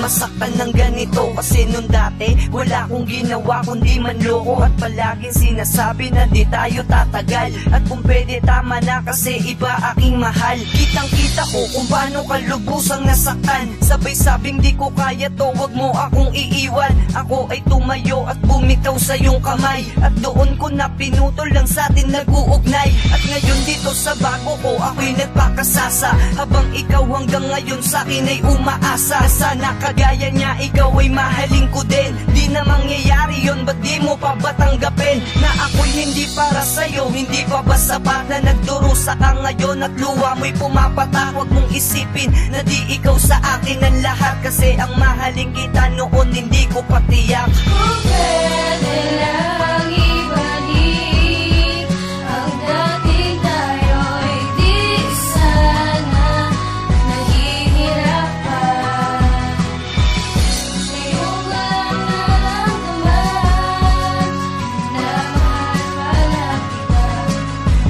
masaktan ng ganito. Kasi nung dati wala akong ginawa kundi manloko, at palaging sinasabi na di tayo tatagal. At kung pwede tama na kasi iba aking mahal. Kitang kita ko kung paano ka lubusang nasaktan. Sabay sabing di ko kaya to, wag mo akong iiwan. Ako ay tumayo at bumitaw sa iyong kamay, at doon ko na pinutol lang sa atin nag-uugnay. At ngayon dito sa bago ko ako'y nagpakasasa, habang ikaw hanggang ngayon sa'kin ay umaasa. Sana kagaya niya ikaw ay mahalin ko din. Di na mangyayari yun, ba't di mo pa ba tanggapin na ako'y hindi para sa'yo? Hindi pa ba sapat na nagdurusa ka ngayon at luha mo'y pumapatak? Huwag mong isipin na di ikaw sa akin ang lahat, kasi ang mahalin kita noon hindi ko patiyak. Kung pwede lang ibalik ang dating tayo'y di sana nahihirapan. Ngayon ko lang naramdaman na mahal pala kita.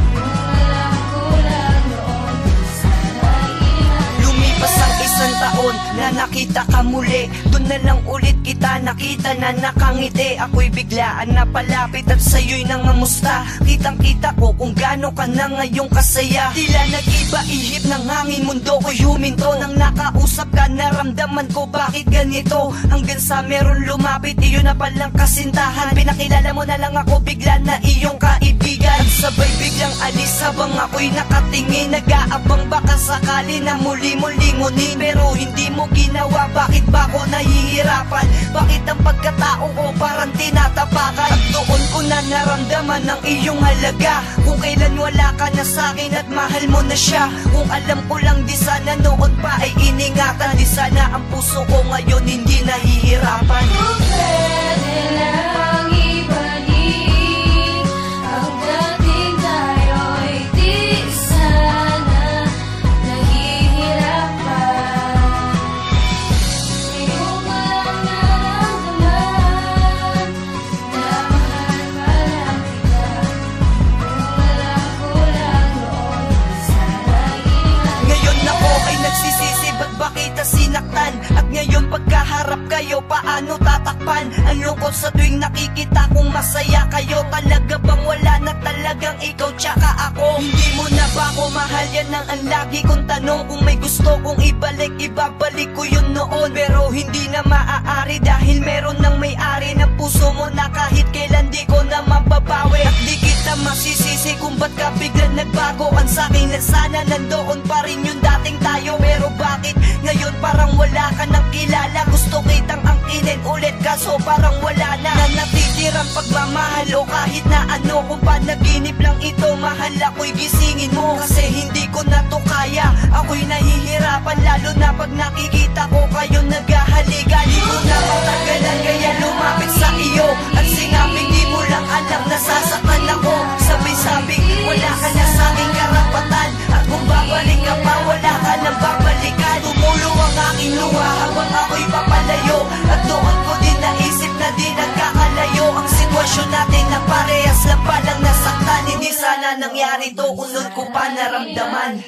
Kung alam ko lang noon, sana ilan. Lumipas ang isang taon na nakita ka muli, doon na lang ulit kita nakita na nakangiti. Ako'y biglaan na palapit at sa'yo'y nangamusta. Kitang kita ko kung gaano ka na ngayong kasaya. Tila nag-iba ihip ng hangin, mundo ko'y huminto. Nang nakausap ka naramdaman ko bakit ganito. Hanggang sa meron lumapit, iyon na palang kasintahan. Pinakilala mo na lang ako bigla na iyong kaibigan. At sabay biglang alis habang ako'y nakatingin, nag-aabang baka sakali na muli mo lingunin. Pero hindi mo ginawa, bakit ba ako nahihirapan? Bakit ang pagkatao ko parang tinatapakan? At doon ko na naramdaman ang iyong halaga, kung kailan wala ka na sa'kin at mahal mo na siya. Kung alam ko lang di sana noon pa ay iningatan, di sana ang puso ko ngayon hindi nahihirapan. Kung pwede lang ibalik ang dating tayo'y di sana nahihirapan. Ngayon ko lang naramdaman na mahal pala kita. Kung alam ko lang noon, sana ilan. Ngayon ako ay nagsisisi, ba't ba kita sinaktan? At ngayon pagkaharap kayo, paano tatakpan? Ang lungkot sa tuwing nakikita kong masaya kayo. Talaga bang wala na talagang ikaw tsaka ako? Hindi mo na ba ako mahal? Yan ang lagi kong tanong. Kung may gusto kong ibalik, ibabalik ko yun noon. Pero hindi na maaari dahil meron ng may-ari ng puso mo na kahit kailan di ko na mababawi. At di kita masisisi kung ba't ka biglang nagbago. Ang sakin na sana nandoon pa rin yung dating tayo. Pero bakit ngayon parang wala ka nang kilala? Gusto kitang angkinin ulit kaso parang wala na natitirang pagmamahal o kahit na ano. Kung panaginip lang ito, mahal ako'y gisingin mo, kasi hindi ko na to kaya. Ako'y nahihirapan lalo na pag nakikita ko kayo naghahalikan. Di ko na matagalan kaya lumapit sa iyo at sinabing di mo lang alam nasasaktan ako. Sabi-sabing wala ka na sa aking karapatan, at kung babalik ka pa wala ka nang babalikan. Tumulo ang aking luha habang ako'y papalayo, at doon ko din naisip na di nagkakalayo. Ang sitwasyon natin na parehas lang palang nasaktan. Hindi sana nangyari to kung noon ko pa naramdaman.